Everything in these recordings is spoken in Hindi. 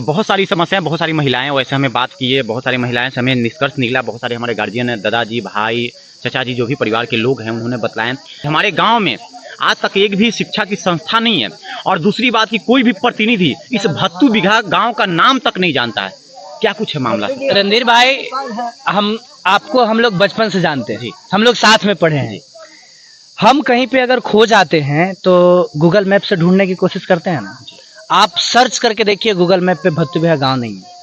बहुत सारी समस्याएं, बहुत सारी महिलाएं वैसे हमें बात की है, बहुत सारी महिलाएं से हमें निष्कर्ष निकला, बहुत सारे हमारे गार्जियन है, दादाजी, भाई, चाचा जी, जो भी परिवार के लोग हैं उन्होंने बतलाया हमारे गांव में आज तक एक भी शिक्षा की संस्था नहीं है। और दूसरी बात कि कोई भी प्रतिनिधि इस भत्तू बिघा गांव का नाम तक नहीं जानता है। क्या कुछ है मामला? रणधीर भाई, हम लोग बचपन से जानते हैं, हम लोग साथ में पढ़े हैं। हम कहीं पे अगर खो जाते हैं तो गूगल मैप से ढूंढने की कोशिश करते हैं ना। आप सर्च करके देखिए, गूगल मैप पे भत्तू बिघा गांव नहीं है।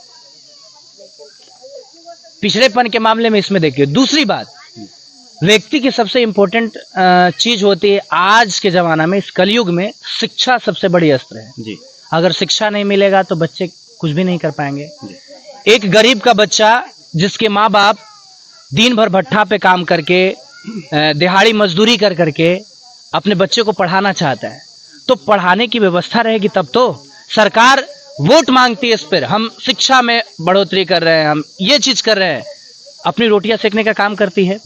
पिछड़ेपन के मामले में इसमें देखिए। दूसरी बात, व्यक्ति की सबसे इंपॉर्टेंट चीज होती है आज के जमाना में, इस कलयुग में शिक्षा सबसे बड़ी अस्त्र है जी। अगर शिक्षा नहीं मिलेगा तो बच्चे कुछ भी नहीं कर पाएंगे। एक गरीब का बच्चा जिसके माँ बाप दिन भर भट्ठा पे काम करके दिहाड़ी मजदूरी कर करके अपने बच्चे को पढ़ाना चाहता है, तो पढ़ाने की व्यवस्था रहेगी तब तो। सरकार वोट मांगती है इस पर, हम शिक्षा में बढ़ोतरी कर रहे हैं, हम ये चीज कर रहे हैं, अपनी रोटियां सेकने का काम करती है।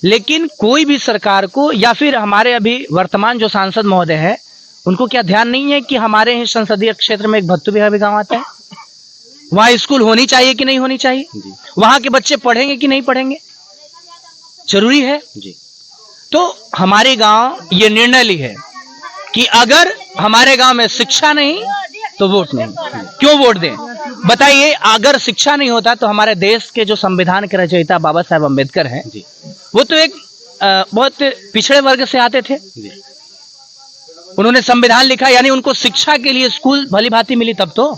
लेकिन कोई भी सरकार को, या फिर हमारे अभी वर्तमान जो सांसद महोदय है, उनको क्या ध्यान नहीं है कि हमारे ही संसदीय क्षेत्र में एक भत्तू बिघा भी गाँव आता है। वहां स्कूल होनी चाहिए कि नहीं होनी चाहिए? वहां के बच्चे पढ़ेंगे कि नहीं पढ़ेंगे? जरूरी है जी। तो हमारे गांव ये निर्णय ली है कि अगर हमारे गांव में शिक्षा नहीं तो वोट नहीं। क्यों वोट दें बताइए? अगर शिक्षा नहीं होता तो हमारे देश के जो संविधान के रचयिता बाबा साहेब अम्बेडकर हैं, वो तो एक बहुत पिछड़े वर्ग से आते थे। उन्होंने संविधान लिखा, यानी उनको शिक्षा के लिए स्कूल भली भांति मिली तब तो।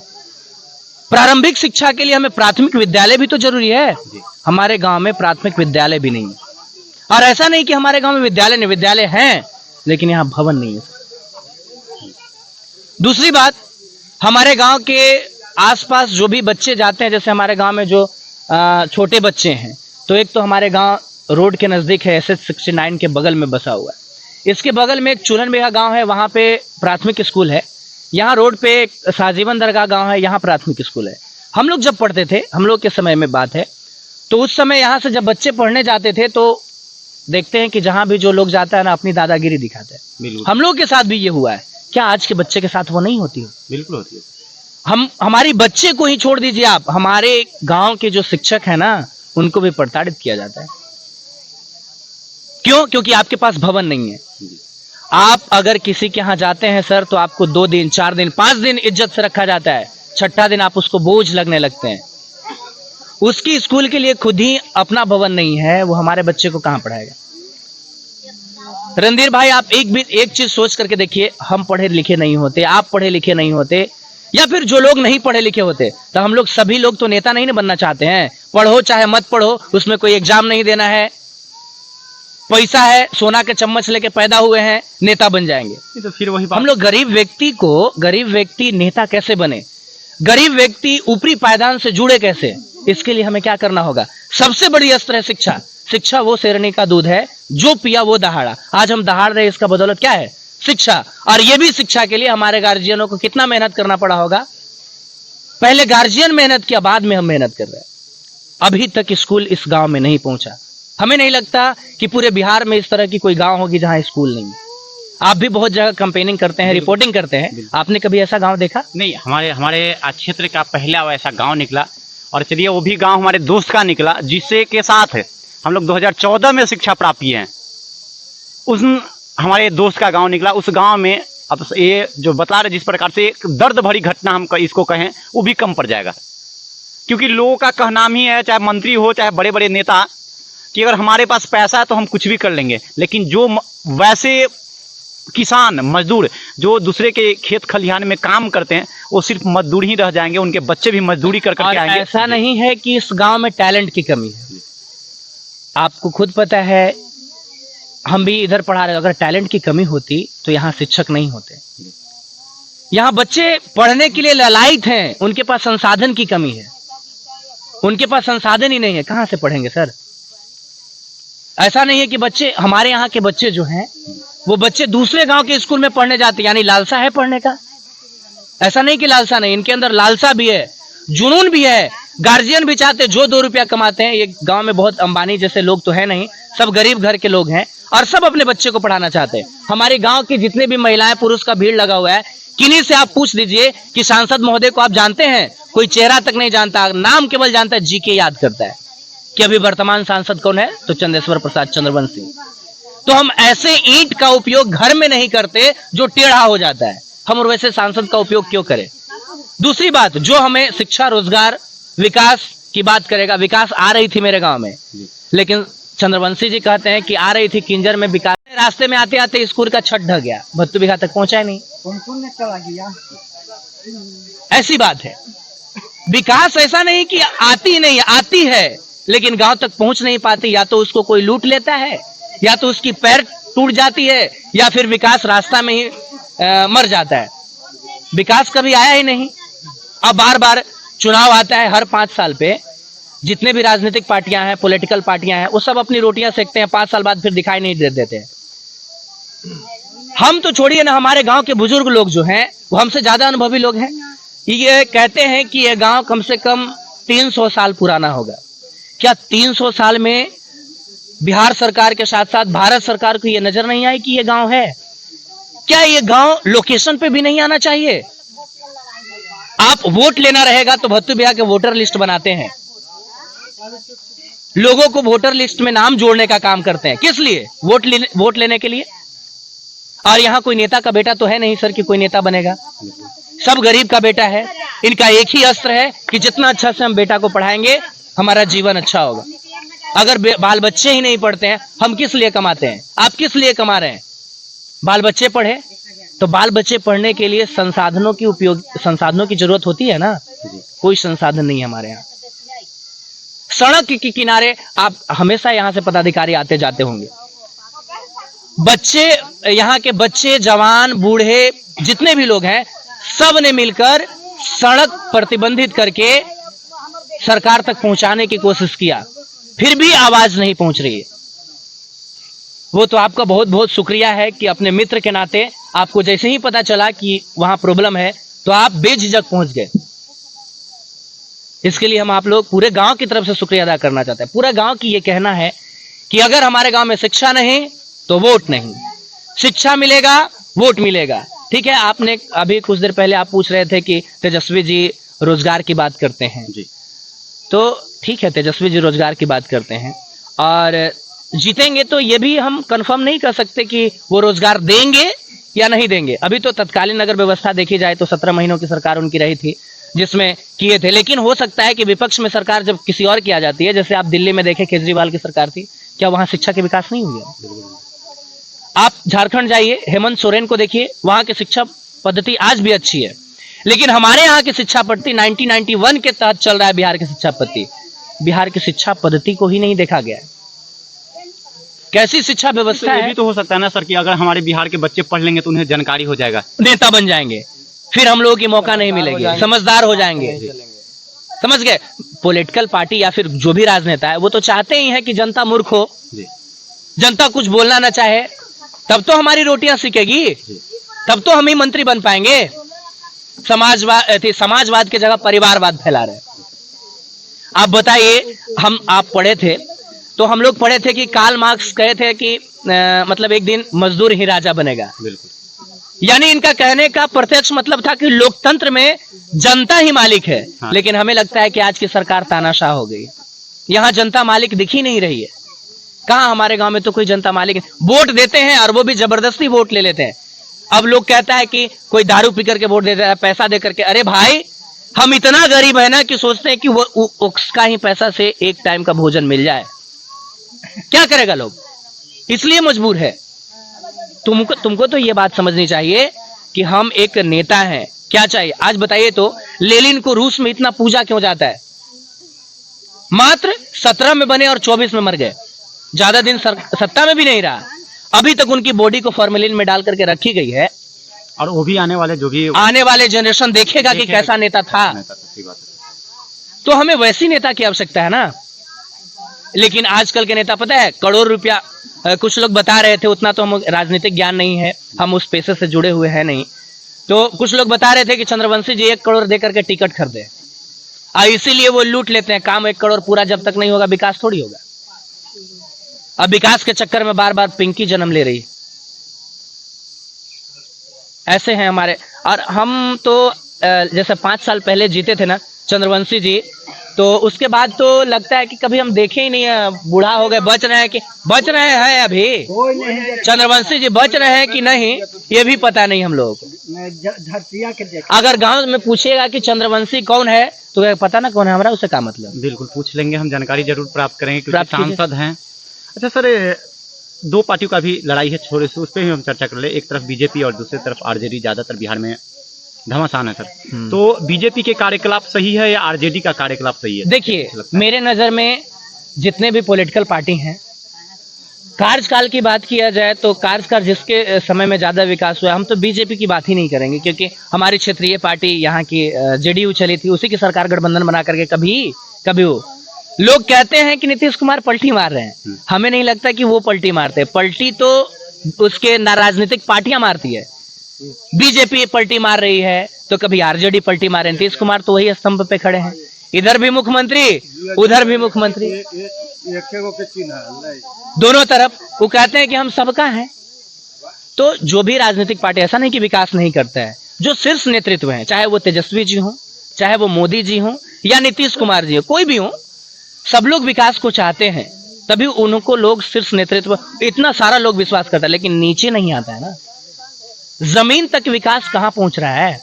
प्रारंभिक शिक्षा के लिए हमें प्राथमिक विद्यालय भी तो जरूरी है। हमारे गांव में प्राथमिक विद्यालय भी नहीं है। और ऐसा नहीं कि हमारे गांव में विद्यालय नहीं, विद्यालय हैं लेकिन यहाँ भवन नहीं है। दूसरी बात, हमारे गांव के आसपास जो भी बच्चे जाते हैं, जैसे हमारे गांव में जो छोटे बच्चे हैं, तो एक तो हमारे गांव रोड के नजदीक है, SS69 के बगल में बसा हुआ है। इसके बगल में एक चूलन बिघा गांव है, वहां पे प्राथमिक स्कूल है। यहाँ रोड पे एक साजीवन दरगाह गांव है, यहाँ प्राथमिक स्कूल है। हम लोग जब पढ़ते थे, हम लोग के समय में बात है, तो उस समय यहाँ से जब बच्चे पढ़ने जाते थे तो देखते हैं कि जहां भी जो लोग जाता है ना, अपनी दादागिरी दिखाते हैं। हम लोग के साथ भी ये हुआ है। क्या आज के बच्चे के साथ वो नहीं होती है? बिल्कुल होती है। हमारी बच्चे को ही छोड़ दीजिए आप, हमारे गांव के जो शिक्षक है ना, उनको भी प्रताड़ित किया जाता है। क्यों? क्योंकि आपके पास भवन नहीं है। आप अगर किसी के यहाँ जाते हैं सर, तो आपको 2 दिन 4 दिन 5 दिन इज्जत से रखा जाता है। छठा दिन आप उसको बोझ लगने लगते हैं। उसकी स्कूल के लिए खुद ही अपना भवन नहीं है, वो हमारे बच्चे को कहां पढ़ाएगा? रणधीर भाई, आप एक चीज सोच करके देखिए, हम पढ़े लिखे नहीं होते, आप पढ़े लिखे नहीं होते, या फिर जो लोग नहीं पढ़े लिखे होते, तो हम लोग सभी लोग तो नेता नहीं ना बनना चाहते हैं। पढ़ो चाहे मत पढ़ो, उसमें कोई एग्जाम नहीं देना है, पैसा है, सोना के चम्मच लेके पैदा हुए हैं, नेता बन जाएंगे। तो फिर वही हम लोग गरीब व्यक्ति नेता कैसे बने? गरीब व्यक्ति ऊपरी पायदान से जुड़े कैसे? इसके लिए हमें क्या करना होगा? सबसे बड़ी अस्त्र है शिक्षा। शिक्षा वो शेरनी का दूध है, जो पिया वो दहाड़ा। आज हम दहाड़ रहे, इसका बदौलत क्या है? शिक्षा। और ये भी शिक्षा के लिए हमारे गार्जियनों को कितना मेहनत करना पड़ा होगा। पहले गार्जियन मेहनत किया, बाद में हम मेहनत कर रहे हैं। अभी तक स्कूल इस गांव में नहीं पहुंचा। हमें नहीं लगता कि पूरे बिहार में इस तरह की कोई गांव होगी जहां स्कूल नहीं है। आप भी बहुत जगह कैंपेनिंग करते हैं, रिपोर्टिंग करते हैं, आपने कभी ऐसा गांव देखा? नहीं, हमारे क्षेत्र का पहला वैसा गांव निकला, और चलिए वो भी गांव हमारे दोस्त का निकला, जिससे के साथ हम लोग 2014 में शिक्षा प्राप्त किए हैं। उस हमारे दोस्त का गांव निकला। उस गांव में अब ये जो बता रहे, जिस प्रकार से एक दर्द भरी घटना हम इसको कहें, वो भी कम पड़ जाएगा। क्योंकि लोगों का कहना ही है, चाहे मंत्री हो चाहे बड़े बड़े नेता, कि अगर हमारे पास पैसा है तो हम कुछ भी कर लेंगे। लेकिन जो वैसे किसान मजदूर जो दूसरे के खेत खलिहान में काम करते हैं, वो सिर्फ मजदूर ही रह जाएंगे, उनके बच्चे भी मजदूरी कर करके आएंगे। ऐसा नहीं है कि इस गांव में टैलेंट की कमी है। आपको खुद पता है, हम भी इधर पढ़ा रहे, अगर टैलेंट की कमी होती तो यहाँ शिक्षक नहीं होते। यहाँ बच्चे पढ़ने के लिए ललायत हैं, उनके पास संसाधन की कमी है। उनके पास संसाधन ही नहीं है, कहां से पढ़ेंगे सर? ऐसा नहीं है कि बच्चे, हमारे यहाँ के बच्चे जो हैं, वो बच्चे दूसरे गांव के स्कूल में पढ़ने जाते, यानी लालसा है पढ़ने का। ऐसा नहीं कि लालसा नहीं, इनके अंदर लालसा भी है, जुनून भी है। गार्जियन भी चाहते, जो 2 रुपया कमाते हैं, ये गांव में बहुत अंबानी जैसे लोग तो है नहीं, सब गरीब घर के लोग हैं, और सब अपने बच्चे को पढ़ाना चाहते हैं। हमारे गांव की जितने भी महिलाएं पुरुष का भीड़ लगा हुआ है, किन्हीं से आप पूछ दीजिए कि सांसद महोदय को आप जानते हैं, कोई चेहरा तक नहीं जानता, नाम केवल जानता है, जी के याद करता है कि अभी वर्तमान सांसद कौन है, तो चंदेश्वर प्रसाद चंद्रवंशी। तो हम ऐसे ईंट का उपयोग घर में नहीं करते जो टेढ़ा हो जाता है, हम और वैसे सांसद का उपयोग क्यों करें। दूसरी बात, जो हमें शिक्षा, रोजगार, विकास की बात करेगा, विकास आ रही थी मेरे गांव में, लेकिन चंद्रवंशी जी कहते हैं कि आ रही थी किंजर में विकास, रास्ते में आते आते स्कूल का छत ढह गया, भत्तू बिघा तक पहुंचा नहीं। ऐसी बात है, विकास ऐसा नहीं कि आती नहीं, आती है लेकिन गांव तक पहुंच नहीं पाती, या तो उसको कोई लूट लेता है, या तो उसकी पैर टूट जाती है, या फिर विकास रास्ता में ही मर जाता है। विकास कभी आया ही नहीं। अब बार बार चुनाव आता है, हर 5 साल पे जितने भी राजनीतिक पार्टियां हैं, पॉलिटिकल पार्टियां हैं, वो सब अपनी रोटियां सेकते हैं, 5 साल बाद फिर दिखाई नहीं देते हैं। हम तो छोड़िए ना, हमारे गांव के बुजुर्ग लोग जो हैं वो हमसे ज्यादा अनुभवी लोग हैं। ये कहते हैं कि यह गांव कम से कम 300 साल पुराना होगा। क्या 300 साल में बिहार सरकार के साथ साथ भारत सरकार को यह नजर नहीं आई कि यह गांव है? क्या यह गांव लोकेशन पे भी नहीं आना चाहिए? आप वोट लेना रहेगा तो भत्तू बिया के वोटर लिस्ट बनाते हैं, लोगों को वोटर लिस्ट में नाम जोड़ने का काम करते हैं। किस लिए? वोट लेने के लिए। और यहां कोई नेता का बेटा तो है नहीं सर कि कोई नेता बनेगा, सब गरीब का बेटा है। इनका एक ही अस्त्र है कि जितना अच्छा से हम बेटा को पढ़ाएंगे हमारा जीवन अच्छा होगा। अगर बाल बच्चे ही नहीं पढ़ते हैं, हम किस लिए कमाते हैं? आप किस लिए कमा रहे हैं? बाल बच्चे पढ़े तो बाल बच्चे पढ़ने के लिए संसाधनों की जरूरत होती है ना। कोई संसाधन नहीं है हमारे यहाँ। सड़क के किनारे आप हमेशा यहाँ से पदाधिकारी आते जाते होंगे। बच्चे, यहाँ के बच्चे, जवान, बूढ़े, जितने भी लोग हैं, सब ने मिलकर सड़क प्रतिबंधित करके सरकार तक पहुंचाने की कोशिश किया, फिर भी आवाज नहीं पहुंच रही है। वो तो आपका बहुत बहुत शुक्रिया है कि अपने मित्र के नाते आपको जैसे ही पता चला कि वहां प्रॉब्लम है तो आप बेझिझक पहुंच गए। इसके लिए हम आप लोग पूरे गांव की तरफ से शुक्रिया अदा करना चाहते हैं। पूरा गांव की ये कहना है कि अगर हमारे गांव में शिक्षा नहीं तो वोट नहीं, शिक्षा मिलेगा वोट मिलेगा। ठीक है, आपने अभी कुछ देर पहले आप पूछ रहे थे कि तेजस्वी जी रोजगार की बात करते हैं जी, तो ठीक है, तेजस्वी जी रोजगार की बात करते हैं और जीतेंगे तो ये भी हम कंफर्म नहीं कर सकते कि वो रोजगार देंगे या नहीं देंगे। अभी तो तत्कालीन अगर व्यवस्था देखी जाए तो 17 महीनों की सरकार उनकी रही थी जिसमें किए थे, लेकिन हो सकता है कि विपक्ष में सरकार जब किसी और की आ जाती है, जैसे आप दिल्ली में देखें केजरीवाल की सरकार थी, क्या वहां शिक्षा के विकास नहीं हुआ? आप झारखंड जाइए, हेमंत सोरेन को देखिए, वहां की शिक्षा पद्धति आज भी अच्छी है। लेकिन हमारे यहाँ की शिक्षा पद्धति 1991 के तहत चल रहा है। बिहार की शिक्षा पद्धति, बिहार की शिक्षा पद्धति को ही नहीं देखा गया है। कैसी शिक्षा व्यवस्था है? ये भी तो हो सकता है ना सर कि अगर हमारे बिहार के बच्चे पढ़ लेंगे तो उन्हें जानकारी हो जाएगा, नेता बन जाएंगे, फिर हम लोगों की मौका नहीं मिलेगी, समझदार हो जाएंगे। समझ गए? पॉलिटिकल पार्टी या फिर जो भी राजनेता है वो तो चाहते ही है कि जनता मूर्ख हो, जनता कुछ बोलना ना चाहे, तब तो हमारी रोटियां सिकेगी, तब तो हम ही मंत्री बन पाएंगे। समाजवाद की जगह परिवारवाद फैला रहे। आप बताइए, आप पढ़े थे तो हम लोग पढ़े थे कि कार्ल मार्क्स कहे थे कि मतलब एक दिन मजदूर ही राजा बनेगा। बिल्कुल। यानी इनका कहने का प्रत्यक्ष मतलब था कि लोकतंत्र में जनता ही मालिक है। हाँ। लेकिन हमें लगता है कि आज की सरकार तानाशाह हो गई, यहाँ जनता मालिक दिख ही नहीं रही है। कहाँ हमारे गांव में तो कोई जनता मालिक है। वोट देते हैं और वो भी जबरदस्ती वोट ले लेते हैं। अब लोग कहता है कि कोई दारू पी करके वोट देता है, पैसा दे करके। अरे भाई, हम इतना गरीब है ना कि सोचते हैं कि वो उसका ही पैसा से एक टाइम का भोजन मिल जाए। क्या करेगा लोग, इसलिए मजबूर है। तुमको तो ये बात समझनी चाहिए कि हम एक नेता हैं। क्या चाहिए आज बताइए तो? लेनिन को रूस में इतना पूजा क्यों जाता है? मात्र 17 में बने और 24 में मर गए, ज्यादा दिन सत्ता में भी नहीं रहा। अभी तक उनकी बॉडी को फॉर्मेलिन में डाल करके रखी गई है, और वो भी आने वाले जनरेशन देखेगा कि कैसा नेता था। तो हमें वैसी नेता की आवश्यकता है ना। लेकिन आजकल के नेता पता है, करोड़ रुपया, कुछ लोग बता रहे थे, उतना तो हम राजनीतिक ज्ञान नहीं है, हम उस पेशे से जुड़े हुए हैं नहीं, तो कुछ लोग बता रहे थे कि चंद्रवंशी जी 1 करोड़ देकर के टिकट खरीदे, इसीलिए वो लूट लेते हैं। काम 1 करोड़ पूरा जब तक नहीं होगा विकास थोड़ी होगा। अब विकास के चक्कर में बार बार पिंकी जन्म ले रही। ऐसे हैं हमारे। और हम तो जैसे 5 साल पहले जीते थे ना, चंद्रवंशी जी, तो उसके बाद तो लगता है कि कभी हम देखे ही नहीं है। बूढ़ा हो गए, बच रहे हैं अभी चंद्रवंशी जी बच रहे हैं कि नहीं ये भी पता नहीं हम लोग को। अगर गांव में पूछेगा कि चंद्रवंशी कौन है तो पता ना कौन है, हमारा उससे क्या मतलब। बिल्कुल पूछ लेंगे, हम जानकारी जरूर प्राप्त करेंगे क्योंकि प्राप्त कीजिए। सांसद हैं। अच्छा सर, दो पार्टियों का भी लड़ाई है, छोटे से उस पर भी हम चर्चा कर ले। एक तरफ बीजेपी और दूसरी तरफ आरजेडी ज्यादातर बिहार में घमासान है सर। तो बीजेपी के कार्यकलाप सही है या आरजेडी का कार्यकलाप सही है? देखिए, मेरे नजर में जितने भी पॉलिटिकल पार्टी हैं, कार्यकाल की बात किया जाए तो कार्यकाल जिसके समय में ज्यादा विकास हुआ, हम तो बीजेपी की बात ही नहीं करेंगे क्योंकि हमारी क्षेत्रीय पार्टी यहाँ की जेडीयू चली थी, उसी की सरकार गठबंधन बना करके कभी वो लोग कहते हैं कि नीतीश कुमार पलटी मार रहे हैं। हमें नहीं लगता कि वो पलटी मारते, पलटी तो उसके राजनीतिक पार्टियां मारती है। बीजेपी पलटी मार रही है तो कभी आरजेडी पलटी मार रहे हैं। नीतीश कुमार तो वही स्तंभ पे खड़े हैं, इधर भी मुख्यमंत्री उधर भी मुख्यमंत्री, दोनों तरफ वो कहते हैं कि हम सबका हैं। तो जो भी राजनीतिक पार्टी, ऐसा नहीं कि विकास नहीं करता है, जो शीर्ष नेतृत्व है, चाहे वो तेजस्वी जी हो, चाहे वो मोदी जी हो या नीतीश कुमार जी हो, कोई भी हो, सब लोग विकास को चाहते हैं, तभी उनको लोग शीर्ष नेतृत्व, इतना सारा लोग विश्वास करता है, लेकिन नीचे नहीं आता है ना, जमीन तक विकास कहां पहुंच रहा है,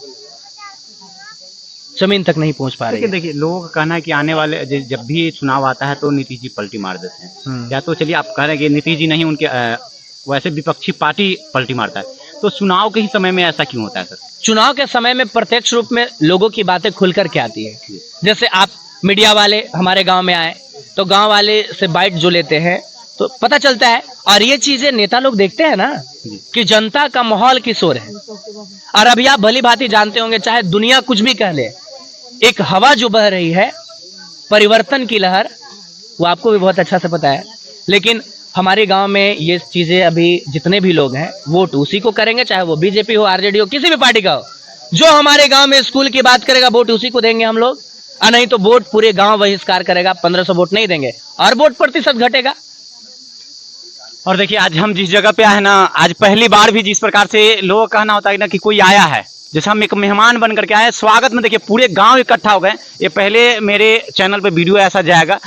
जमीन तक नहीं पहुंच पा रही है। देखिए लोगों का कहना है कि आने वाले जब भी चुनाव आता है तो नीतीश जी पलटी मार देते हैं। या तो चलिए आप कह रहे हैं कि नीतीश जी नहीं, उनके वैसे विपक्षी पार्टी पलटी मारता है, तो चुनाव के ही समय में ऐसा क्यों होता है सर? चुनाव के समय में प्रत्यक्ष रूप में लोगों की बातें खुलकर के आती है। जैसे आप मीडिया वाले हमारे गांव में आए तो गांव वाले से बाइट जो लेते हैं तो पता चलता है, और ये चीजें नेता लोग देखते हैं ना कि जनता का माहौल किस ओर है। और अभी आप भली भांति जानते होंगे, चाहे दुनिया कुछ भी कह ले, एक हवा जो बह रही है परिवर्तन की लहर, वो आपको भी बहुत अच्छा से पता है। लेकिन हमारे गांव में ये चीजें अभी जितने भी लोग हैं वोट उसी को करेंगे, चाहे वो बीजेपी हो, आरजेडी हो, किसी भी पार्टी का हो। जो हमारे गांव में स्कूल की बात करेगा वोट उसी को देंगे हम लोग, और नहीं तो वोट पूरे गांव बहिष्कार करेगा, 1500 वोट नहीं देंगे और वोट प्रतिशत घटेगा। और देखिए आज हम जिस जगह पे आए ना, आज पहली बार भी जिस प्रकार से लोगों का कहना होता है ना कि कोई आया है, जैसे हम एक मेहमान बन करके आए, स्वागत में देखिए पूरे गांव इकट्ठा हो गए। ये पहले मेरे चैनल पे वीडियो ऐसा जाएगा